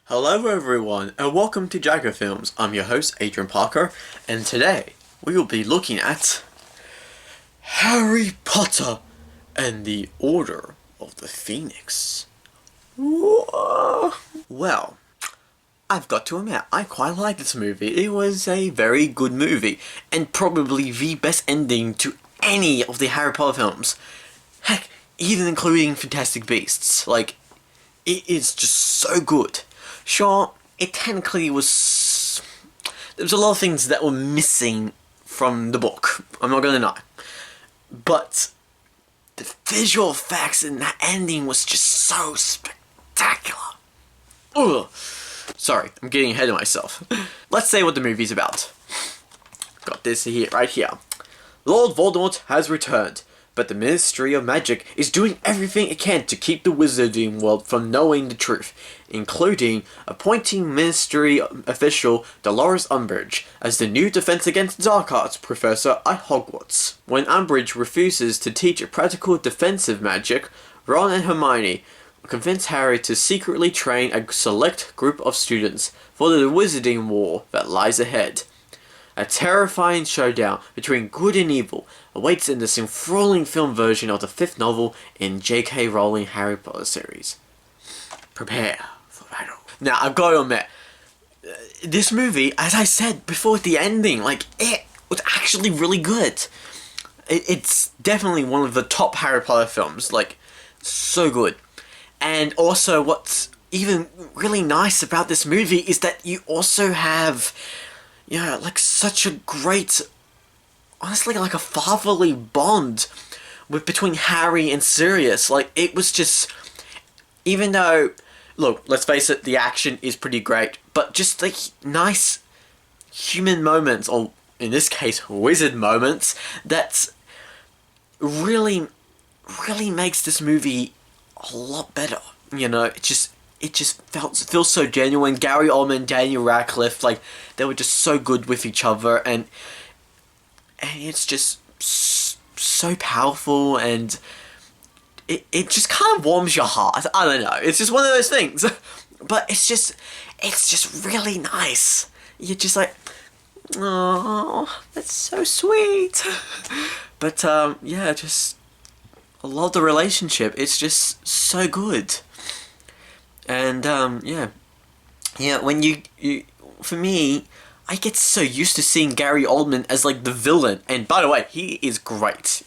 Hello everyone, and welcome to Jagger Films. I'm your host, Adrian Parker, and today we will be looking at Harry Potter and the Order of the Phoenix. Well, I've got to admit, I quite like this movie. It was a very good movie, and probably the best ending to any of the Harry Potter films. Heck, even including Fantastic Beasts. Like, it is just so good. Sure, it technically was... There was a lot of things that were missing from the book, I'm not gonna lie. But the visual effects in that ending was just so spectacular. Ugh. Sorry, I'm getting ahead of myself. Let's say what the movie's about. Got this here, right here. Lord Voldemort has returned, but the Ministry of Magic is doing everything it can to keep the wizarding world from knowing the truth, including appointing Ministry official Dolores Umbridge as the new Defense Against Dark Arts professor at Hogwarts. When Umbridge refuses to teach practical defensive magic, Ron and Hermione convince Harry to secretly train a select group of students for the wizarding war that lies ahead. A terrifying showdown between good and evil awaits in this enthralling film version of the fifth novel in J.K. Rowling Harry Potter series. Prepare for battle. Now, I've got to admit, this movie, as I said before at the ending, it was actually really good. It's definitely one of the top Harry Potter films, so good. And also, what's even really nice about this movie is that you also have... such a great, honestly, a fatherly bond between Harry and Sirius. It was just, even though, look, let's face it, the action is pretty great, but just nice human moments, or in this case, wizard moments, that really makes this movie a lot better. It just feels so genuine. Gary Oldman, Daniel Radcliffe, they were just so good with each other, and it's just so powerful, and it just kind of warms your heart. I don't know. It's just one of those things, but it's just really nice. You're just oh, that's so sweet. But I love the relationship. It's just so good. And, when you, for me, I get so used to seeing Gary Oldman as, the villain. And, by the way, he is great,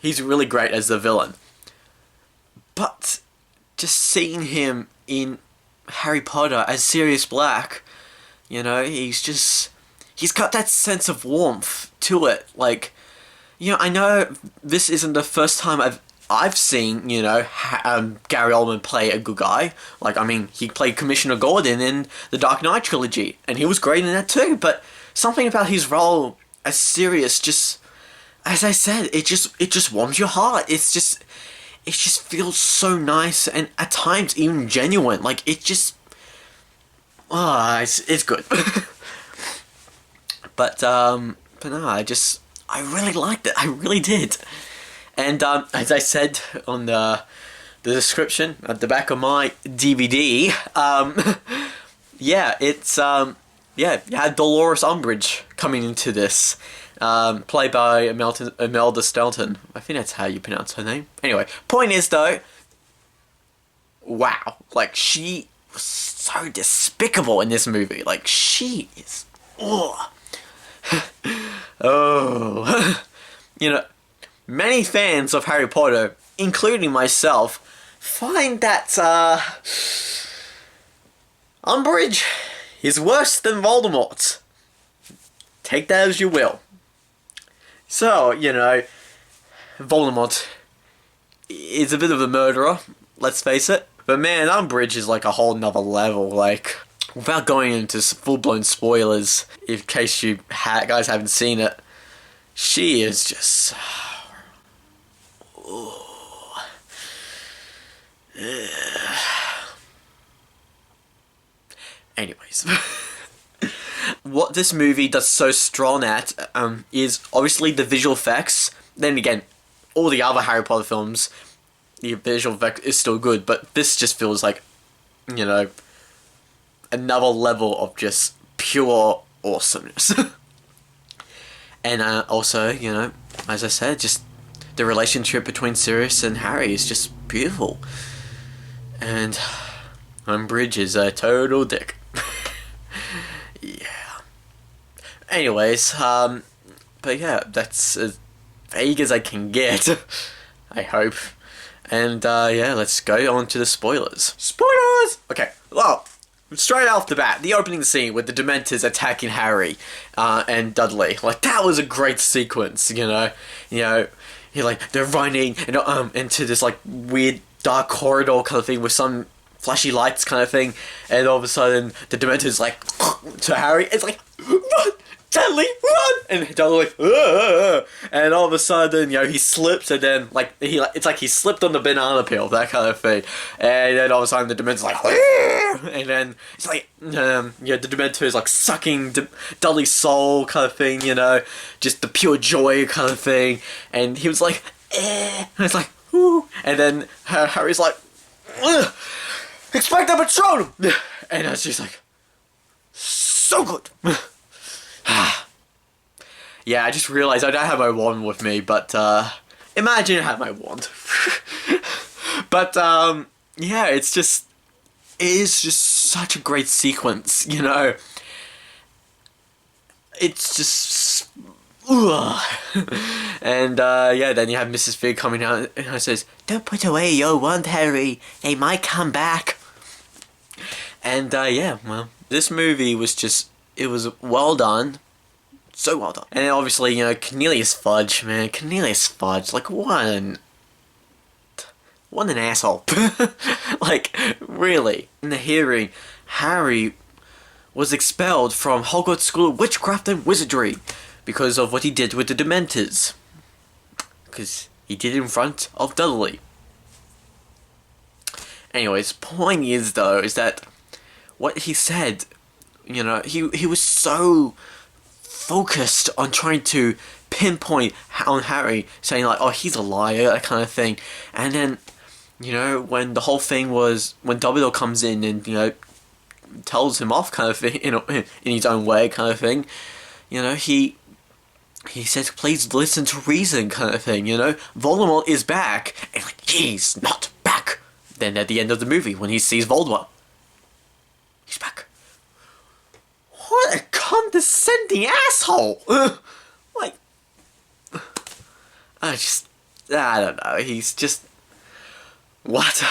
He's really great as the villain. But, just seeing him in Harry Potter as Sirius Black, he's got that sense of warmth to it. I know this isn't the first time I've seen, Gary Oldman play a good guy. He played Commissioner Gordon in the Dark Knight trilogy, and he was great in that too, but something about his role as Sirius just, as I said, it just warms your heart. It just feels so nice, and at times even genuine. It's good. But no, I really liked it. I really did. And as I said on the description at the back of my DVD, you had Dolores Umbridge coming into this, played by Imelda Staunton. I think that's how you pronounce her name. Anyway, point is though, wow, she was so despicable in this movie. She is, oh, oh, many fans of Harry Potter, including myself, find that Umbridge is worse than Voldemort. Take that as you will. So, Voldemort is a bit of a murderer, let's face it. But man, Umbridge is a whole nother level. Without going into full-blown spoilers, in case you guys haven't seen it, she is just... Anyways, what this movie does so strong at is obviously the visual effects. Then again, all the other Harry Potter films, the visual effect is still good, but this just feels like, another level of just pure awesomeness. And also, you know, as I said, just the relationship between Sirius and Harry is just beautiful. And Umbridge is a total dick. Yeah. Anyways, but yeah, that's as vague as I can get. I hope. And yeah, let's go on to the spoilers. Spoilers! Okay, well, straight off the bat, the opening scene with the Dementors attacking Harry and Dudley, like, that was a great sequence, you know, like, they're running and into this, like, weird dark corridor kind of thing with some flashy lights kind of thing, and all of a sudden, the Dementors, like, to Harry, it's like, run! Dudley, run! And Dudley, like, Ugh! And all of a sudden, you know, he slips, and then, like, it's like he slipped on the banana peel, that kind of thing. And then all of a sudden, the Dementor's like, Ugh! And then it's like, the Dementor is like sucking Dudley's soul, kind of thing, you know, just the pure joy kind of thing. And he was like, eh. And it's like, ooh. And then Harry's like, Ugh! Expect a Patronum! And she's like, so good. Yeah, I just realized I don't have my wand with me, but imagine I had my wand. But yeah, it is just such a great sequence, you know. It's just and yeah, then you have Mrs. Fig coming out and says, "Don't put away your wand, Harry. They might come back." And yeah, well, this movie was it was well done. So well done. And obviously, you know, Cornelius Fudge, man. Cornelius Fudge, like, what an asshole. Like, really. In the hearing, Harry was expelled from Hogwarts School of Witchcraft and Wizardry because of what he did with the Dementors. Because he did it in front of Dudley. Anyways, point is, though, is that what he said, you know, he was so focused on trying to pinpoint on Harry, saying like, oh, he's a liar, that kind of thing. And then, you know, when the whole thing was, when Dumbledore comes in and, you know, tells him off kind of thing, you know, in his own way kind of thing, you know, he says, please listen to reason kind of thing, you know, Voldemort is back, and like, he's not back. Then at the end of the movie, when he sees Voldemort, he's back. What a condescending asshole! Like, I don't know, he's just, what?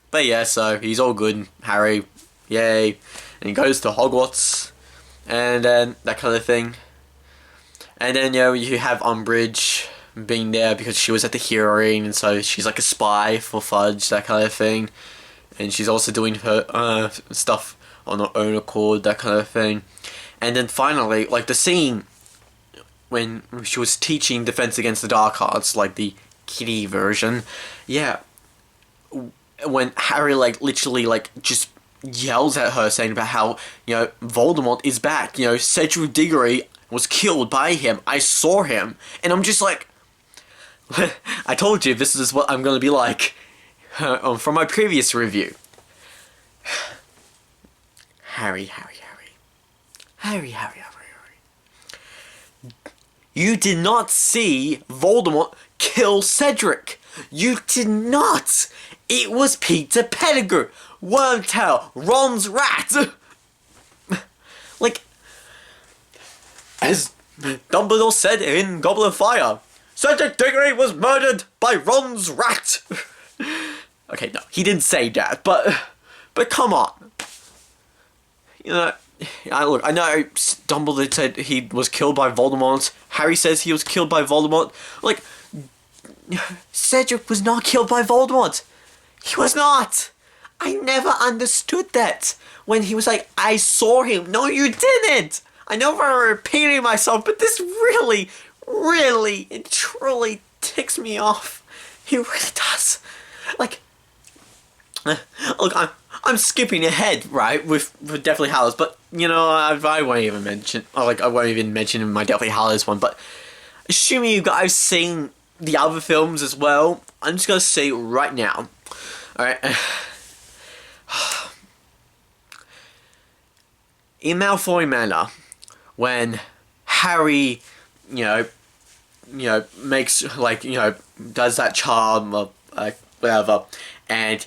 But yeah, so he's all good, Harry, yay, and he goes to Hogwarts, and then that kind of thing. And then, you know, you have Umbridge being there because she was at the hearing, and so she's like a spy for Fudge, that kind of thing. And she's also doing her stuff on her own accord, that kind of thing. And then finally, like the scene when she was teaching Defense Against the Dark Arts, like the kiddie version, yeah, when Harry like literally like just yells at her saying about how, you know, Voldemort is back, you know, Cedric Diggory was killed by him, I saw him, and I'm just like, I told you this is what I'm gonna be like from my previous review. Harry. You did not see Voldemort kill Cedric. You did not. It was Peter Pettigrew, Wormtail, Ron's rat. Like, as Dumbledore said in Goblet of Fire, Cedric Diggory was murdered by Ron's rat. Okay, no, he didn't say that, but come on. You know, look, I know Dumbledore said he was killed by Voldemort. Harry says he was killed by Voldemort. Like, Cedric was not killed by Voldemort. He was not. I never understood that. When he was like, I saw him. No, you didn't. I know I'm repeating myself, but this really, really, and truly ticks me off. He really does. Like, look, I'm skipping ahead, right, with Deathly Hallows, but, you know, I won't even mention, I won't even mention my Deathly Hallows one, but assuming you guys seen the other films as well, I'm just gonna say right now, alright, in Malfoy manner, when Harry, you know, makes like does that charm or whatever, and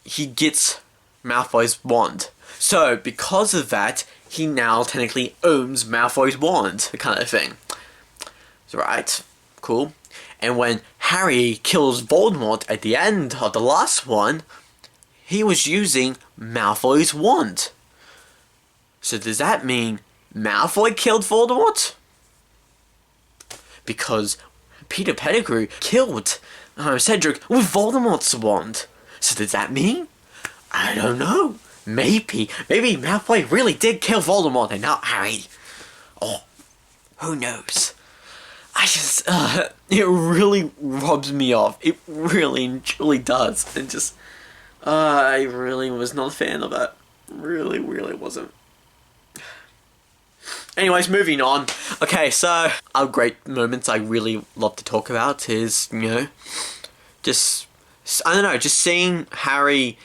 he gets Malfoy's wand. So because of that, he now technically owns Malfoy's wand, kind of thing. Right, cool. And when Harry kills Voldemort at the end of the last one, he was using Malfoy's wand. So does that mean Malfoy killed Voldemort? Because Peter Pettigrew killed Cedric with Voldemort's wand. So does that mean? I don't know. Maybe Malfoy really did kill Voldemort and not Harry. Oh, who knows? I just, it really rubs me off. It really, truly does. And just, I really was not a fan of it. Really wasn't. Anyways, moving on. Okay, so our great moments I really love to talk about is, just, I don't know, just seeing Harry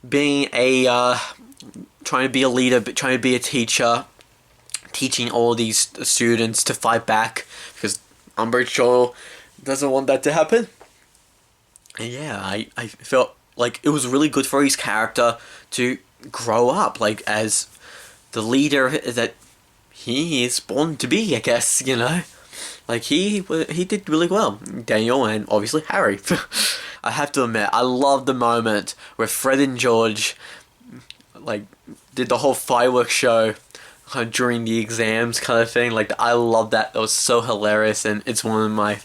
being trying to be a leader, but trying to be a teacher, teaching all these students to fight back, because Umbridge sure doesn't want that to happen. And yeah, I felt like it was really good for his character to grow up, like, as the leader that he is born to be, I guess, Like, he did really well. Daniel and obviously Harry. I have to admit, I love the moment where Fred and George, like, did the whole fireworks show during the exams kind of thing. Like, I love that. That was so hilarious, and it's one of my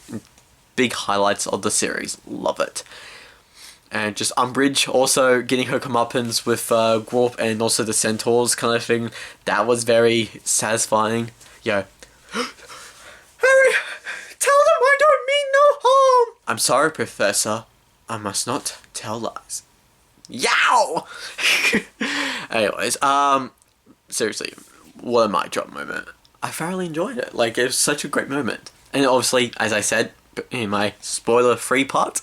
big highlights of the series. Love it. And just Umbridge also getting her comeuppance with Grawp and also the Centaurs kind of thing. That was very satisfying. Harry, tell them I don't mean no harm. I'm sorry, Professor. I must not tell lies. Yow! Anyways, seriously, what a mic drop moment. I thoroughly enjoyed it. Like, it was such a great moment. And obviously, as I said in my spoiler-free part,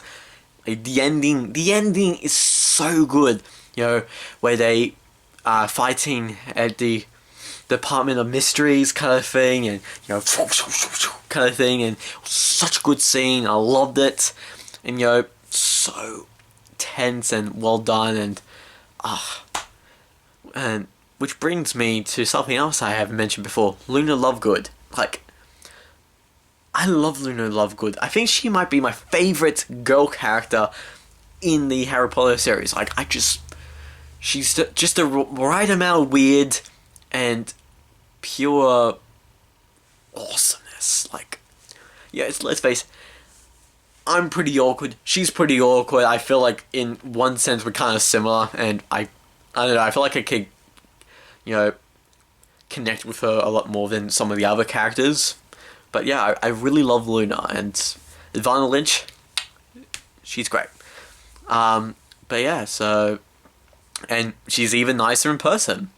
like, the ending is so good. Where they are fighting at the Department of Mysteries kind of thing, and kind of thing, and such a good scene. I loved it, and so tense and well done, and which brings me to something else I have mentioned before, Luna Lovegood. Like, I love Luna Lovegood. I think she might be my favourite girl character in the Harry Potter series. Like, she's just the right amount of weird and pure awesomeness. Like, let's face it, I'm pretty awkward. She's pretty awkward. I feel like in one sense we're kind of similar, and I don't know. I feel like I could, connect with her a lot more than some of the other characters. But yeah, I really love Luna, and Ivana Lynch, she's great. But yeah, so, and she's even nicer in person.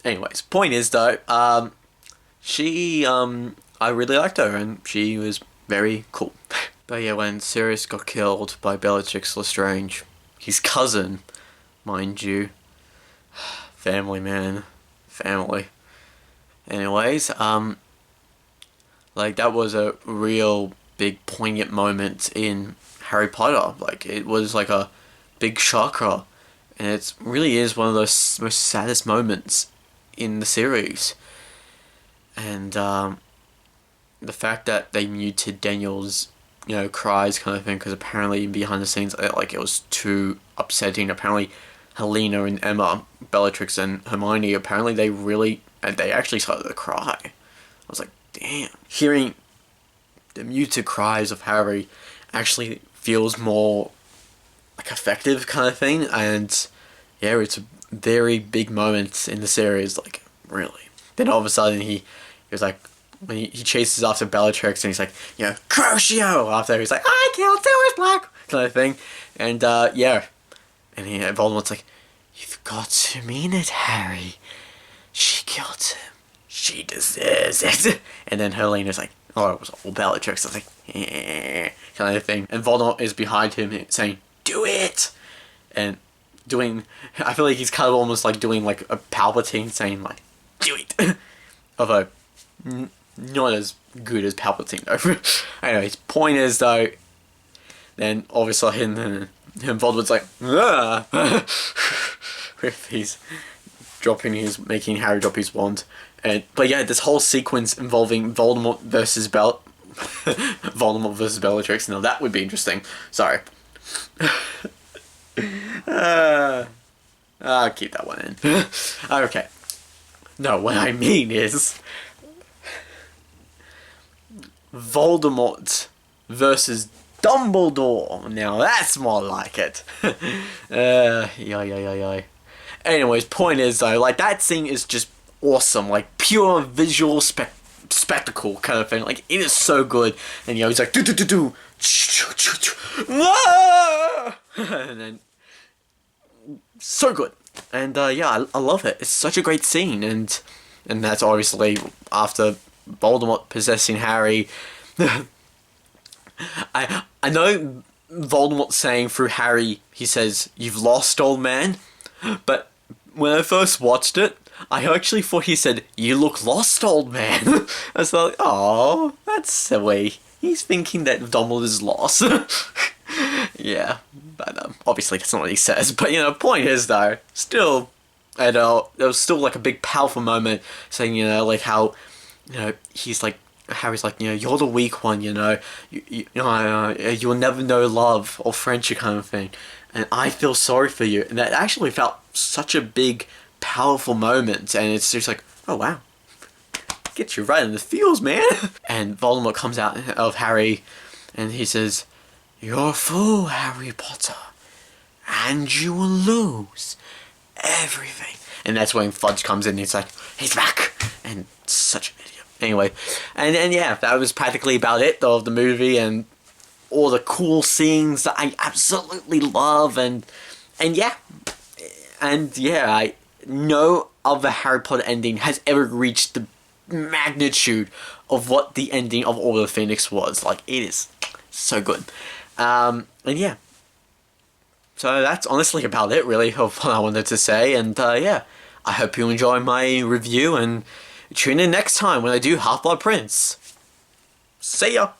Anyways, point is though, I really liked her, and she was very cool. But yeah, when Sirius got killed by Bellatrix Lestrange, his cousin, mind you, family, man, family. Anyways, like, that was a real big poignant moment in Harry Potter. Like, it was like a big shocker, and it really is one of those most saddest moments in the series. And the fact that they muted Daniel's cries kind of thing, because apparently behind the scenes, like, it was too upsetting. Apparently Helena and Emma, Bellatrix and Hermione, apparently they actually started to cry. I was like, damn. Hearing the muted cries of Harry actually feels more like effective kind of thing, and yeah, it's a very big moment in the series, like, really. Then all of a sudden he was like, when he chases after Bellatrix, and he's like, Crucio! After he's like, I killed Sirius Black! Kind of thing. And yeah. And Voldemort's like, you've got to mean it, Harry. She killed him. She deserves it. And then Helena's like, oh, it was all Bellatrix. I was like, kind of thing. And Voldemort is behind him saying, do it! And doing. I feel like he's kind of almost like doing like a Palpatine saying like, "Do it," although not as good as Palpatine though. Anyways, point is though, then obviously and Voldemort's like, with he's making Harry drop his wand. But yeah, this whole sequence involving Voldemort versus Bellatrix. Now that would be interesting. Sorry. I'll keep that one in. Okay. No, what I mean is Voldemort versus Dumbledore. Now that's more like it. Yeah. Anyways, point is though, like that scene is just awesome, like pure visual spectacle kind of thing. Like it is so good, and he's like do do do do, and then so good, and yeah, I love it. It's such a great scene, and that's obviously after Voldemort possessing Harry. I know Voldemort saying through Harry, he says, "You've lost, old man," but when I first watched it, I actually thought he said, "You look lost, old man." I was like, "Oh, that's silly. He's thinking that Dumbledore's lost." Yeah, but obviously that's not what he says. But point is though, still, and there was still like a big powerful moment saying, like how, he's like. Harry's like, you're the weak one, you'll never know love or friendship kind of thing, and I feel sorry for you. And that actually felt such a big, powerful moment, and it's just like, oh wow, get you right in the feels, man. And Voldemort comes out of Harry, and he says, "You're a fool, Harry Potter, and you will lose everything." And that's when Fudge comes in, and he's like, "He's back," and such an idiot. Anyway, and yeah, that was practically about it of the movie, and all the cool scenes that I absolutely love, and yeah, no other Harry Potter ending has ever reached the magnitude of what the ending of Order of the Phoenix was. Like, it is so good, and yeah, so that's honestly about it, really, of what I wanted to say, and yeah, I hope you enjoy my review, and tune in next time when I do Half-Blood Prince. See ya!